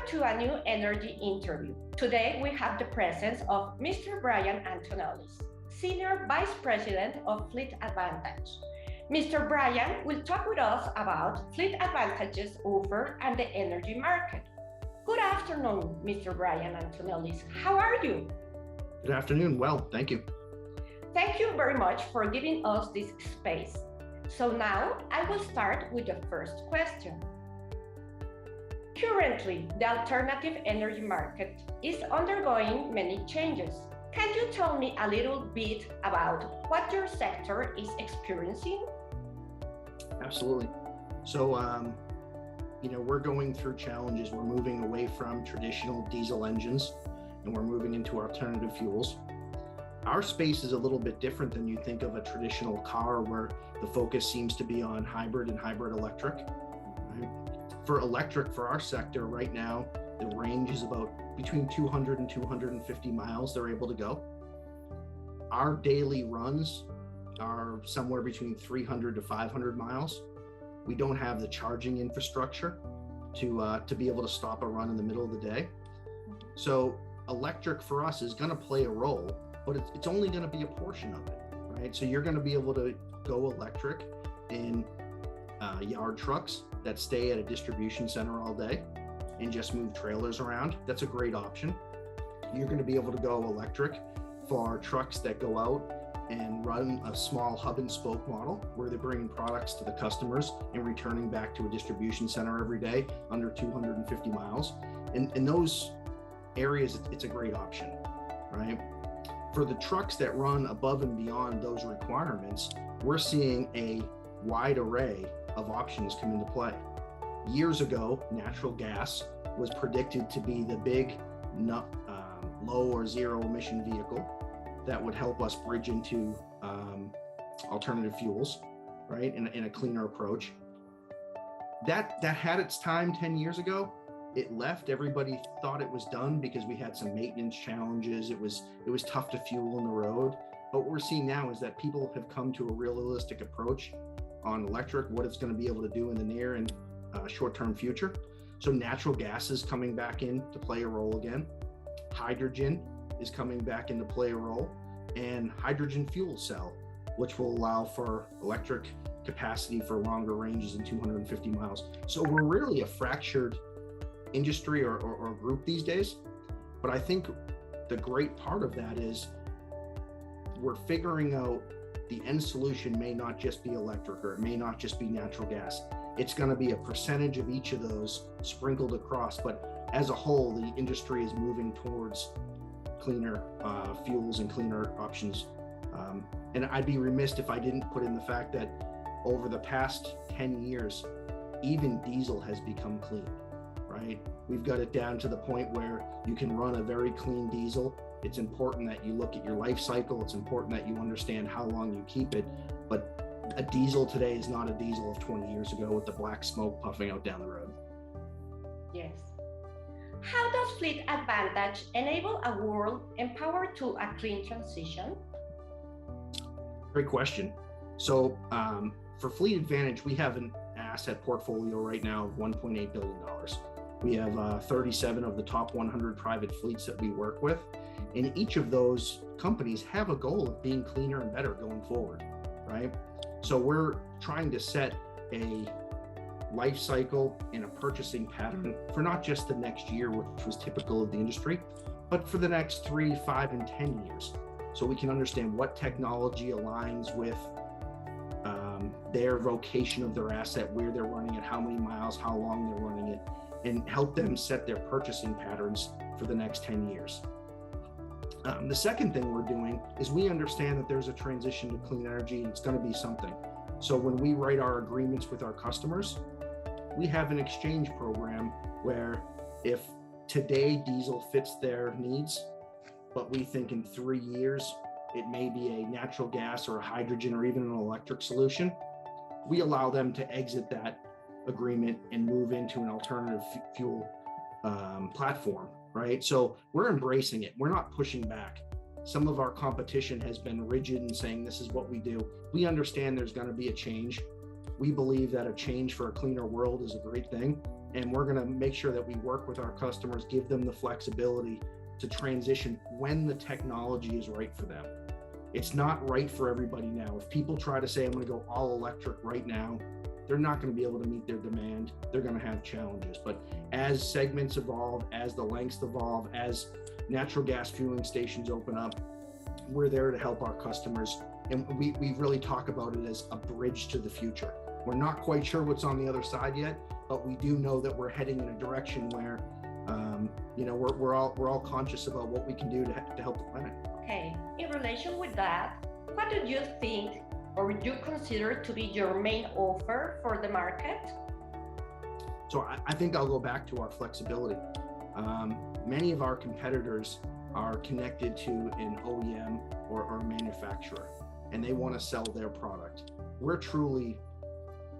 Welcome to a new energy interview. Today we have the presence of Mr. Brian Antonellis, Senior Vice President of Fleet Advantage. Mr. Brian will talk with us about Fleet Advantage's offer and the energy market. Good afternoon, Mr. Brian Antonellis. How are you? Good afternoon. Well, thank you. Thank you very much for giving us this space. So now I will start with the first question. Currently, the alternative energy market is undergoing many changes. Can you tell me a little bit about what your sector is experiencing? Absolutely. So, we're going through challenges. We're moving away from traditional diesel engines and we're moving into alternative fuels. Our space is a little bit different than you think of a traditional car where the focus seems to be on hybrid and hybrid electric. Right? For electric, for our sector right now, the range is about between 200 and 250 miles they're able to go. Our daily runs are somewhere between 300 to 500 miles. We don't have the charging infrastructure to be able to stop a run in the middle of the day. So electric for us is going to play a role, but it's only going to be a portion of it, right? So you're going to be able to go electric in yard trucks that stay at a distribution center all day and just move trailers around. That's a great option. You're going to be able to go electric for trucks that go out and run a small hub and spoke model where they're bringing products to the customers and returning back to a distribution center every day under 250 miles. In those areas, it's a great option, right? For the trucks that run above and beyond those requirements, we're seeing a wide array of options come into play. Years ago, natural gas was predicted to be the big low or zero emission vehicle that would help us bridge into alternative fuels, right? In a cleaner approach. That had its time 10 years ago. It left. Everybody thought it was done because we had some maintenance challenges. It was tough to fuel on the road. But what we're seeing now is that people have come to a realistic approach on electric, what it's going to be able to do in the near and short-term future. So natural gas is coming back in to play a role again. Hydrogen is coming back into play a role, and hydrogen fuel cell, which will allow for electric capacity for longer ranges than 250 miles. So we're really a fractured industry or group these days. But I think the great part of that is we're figuring out the end solution may not just be electric, or it may not just be natural gas. It's going to be a percentage of each of those sprinkled across, but as a whole, the industry is moving towards cleaner fuels and cleaner options. And I'd be remiss if I didn't put in the fact that over the past 10 years, even diesel has become clean, right? We've got it down to the point where you can run a very clean diesel. It's important that you look at your life cycle. It's important that you understand how long you keep it. But a diesel today is not a diesel of 20 years ago with the black smoke puffing out down the road. Yes. How does Fleet Advantage enable a world empowered to a clean transition? Great question. So for Fleet Advantage, we have an asset portfolio right now of $1.8 billion. We have 37 of the top 100 private fleets that we work with. And each of those companies have a goal of being cleaner and better going forward, right? So we're trying to set a life cycle and a purchasing pattern for not just the next year, which was typical of the industry, but for the next 3, 5, and 10 years. So we can understand what technology aligns with their vocation of their asset, where they're running it, how many miles, how long they're running it, and help them set their purchasing patterns for the next 10 years. The second thing we're doing is we understand that there's a transition to clean energy and it's going to be something. So when we write our agreements with our customers, we have an exchange program where if today diesel fits their needs, but we think in 3 years it may be a natural gas or a hydrogen or even an electric solution, we allow them to exit that agreement and move into an alternative fuel platform, right? So we're embracing it. We're not pushing back. Some of our competition has been rigid in saying this is what we do. We understand there's going to be a change. We believe that a change for a cleaner world is a great thing. And we're going to make sure that we work with our customers, give them the flexibility to transition when the technology is right for them. It's not right for everybody now. If people try to say, I'm going to go all electric right now, they're not going to be able to meet their demand. They're going to have challenges. But as segments evolve, as the lengths evolve, as natural gas fueling stations open up, we're there to help our customers. And we really talk about it as a bridge to the future. We're not quite sure what's on the other side yet, but we do know that we're heading in a direction where, we're all conscious about what we can do to help the planet. Okay, in relation with that, what do you think or would you consider to be your main offer for the market? So I think I'll go back to our flexibility. Many of our competitors are connected to an OEM or manufacturer, and they want to sell their product. We're truly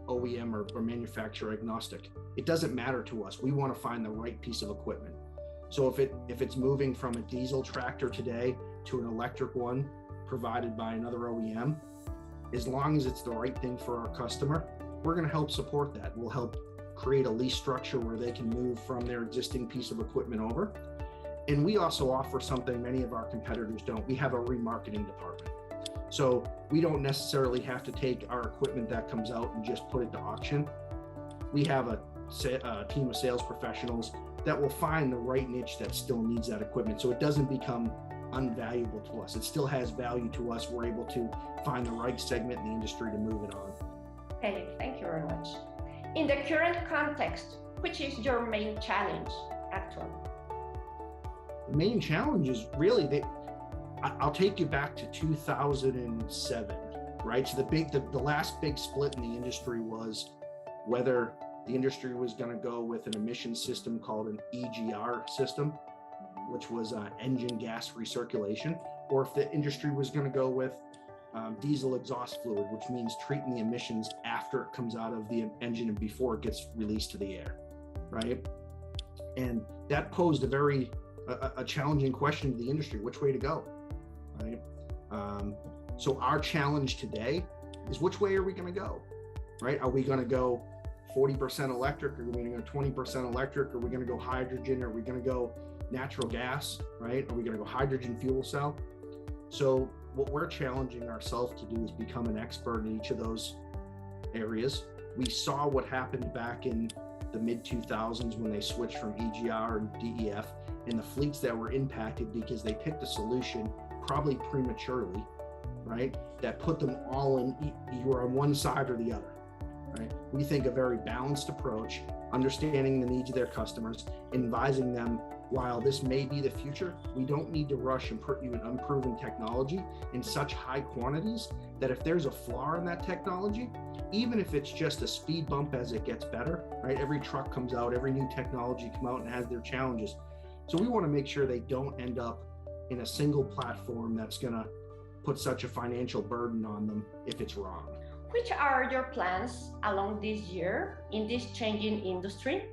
OEM or manufacturer agnostic. It doesn't matter to us. We want to find the right piece of equipment. So if it's moving from a diesel tractor today to an electric one provided by another OEM, as long as it's the right thing for our customer, we're going to help support that. We'll help create a lease structure where they can move from their existing piece of equipment over. And we also offer something many of our competitors don't. We have a remarketing department. So we don't necessarily have to take our equipment that comes out and just put it to auction. We have a team of sales professionals that will find the right niche that still needs that equipment. So it doesn't become unvaluable to us. It still has value to us. We're able to find the right segment in the industry to move it on. Okay, thank you very much. In the current context, which is your main challenge, actually? The main challenge is really I'll take you back to 2007, right? So the last big split in the industry was whether the industry was going to go with an emission system called an EGR system, which was engine gas recirculation, or if the industry was going to go with diesel exhaust fluid, which means treating the emissions after it comes out of the engine and before it gets released to the air, right? And that posed a challenging question to the industry, which way to go, right? So our challenge today is which way are we going to go, right? Are we going to go 40% electric? Are we going to go 20% electric? Are we going to go hydrogen? Are we going to go natural gas, right? Are we going to go hydrogen fuel cell? So what we're challenging ourselves to do is become an expert in each of those areas. We saw what happened back in the mid 2000s when they switched from EGR and DEF, and the fleets that were impacted because they picked a solution probably prematurely, right? That put them all in, you were on one side or the other, right? We think a very balanced approach, understanding the needs of their customers, advising them, while this may be the future, we don't need to rush and put you in unproven technology in such high quantities that if there's a flaw in that technology, even if it's just a speed bump as it gets better, right? Every truck comes out, every new technology come out and has their challenges. So we want to make sure they don't end up in a single platform that's going to put such a financial burden on them if it's wrong. Which are your plans along this year in this changing industry?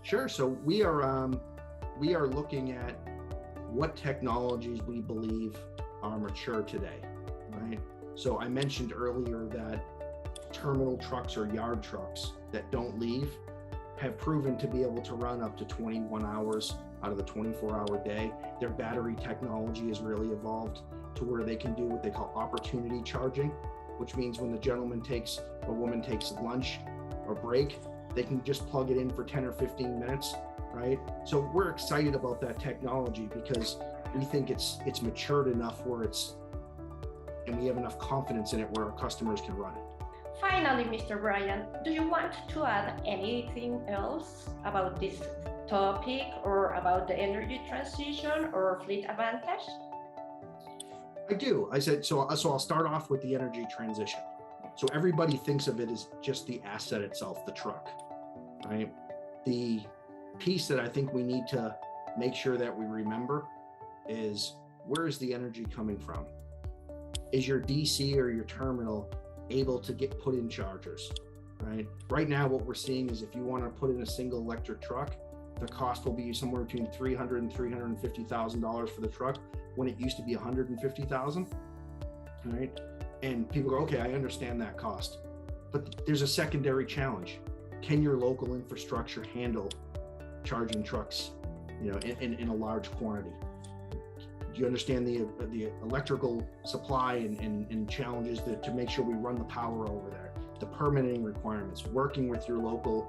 Sure. So we are looking at what technologies we believe are mature today, right? So I mentioned earlier that terminal trucks or yard trucks that don't leave have proven to be able to run up to 21 hours out of the 24-hour day. Their battery technology has really evolved to where they can do what they call opportunity charging, which means when the gentleman takes or woman takes lunch or break, they can just plug it in for 10 or 15 minutes, right? So we're excited about that technology because we think it's matured enough where and we have enough confidence in it where our customers can run it. Finally, Mr. Brian, do you want to add anything else about this topic or about the energy transition or fleet advantage? I do. I said, so I'll start off with the energy transition. So everybody thinks of it as just the asset itself, the truck, right? The piece that I think we need to make sure that we remember is, where is the energy coming from? Is your DC or your terminal able to get put in chargers, right? Right now, what we're seeing is if you want to put in a single electric truck, the cost will be somewhere between $300,000 and $350,000 for the truck, when it used to be $150,000, right? And people go, okay, I understand that cost, but there's a secondary challenge. can your local infrastructure handle charging trucks, in a large quantity? Do you understand the electrical supply and challenges to make sure we run the power over there? The permitting requirements, working with your local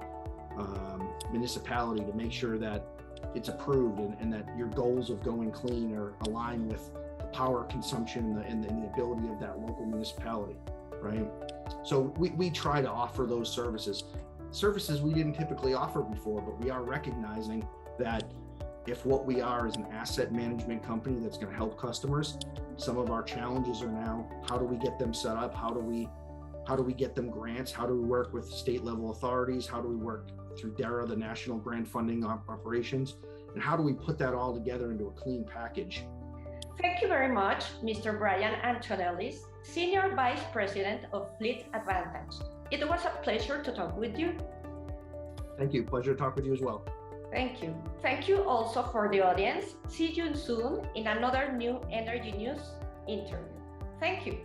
municipality to make sure that it's approved and that your goals of going clean are aligned with the power consumption and the ability of that local municipality, right? So we try to offer those services we didn't typically offer before, but we are recognizing that if what we are is an asset management company that's going to help customers, some of our challenges are now, how do we get them set up? How do we get them grants? How do we work with state level authorities? How do we work through DERA, the National Grant Funding Operations? And how do we put that all together into a clean package? Thank you very much, Mr. Brian Antonellis, Senior Vice President of Fleet Advantage. It was a pleasure to talk with you. Thank you. Pleasure to talk with you as well. Thank you. Thank you also for the audience. See you soon in another new Energy News interview. Thank you.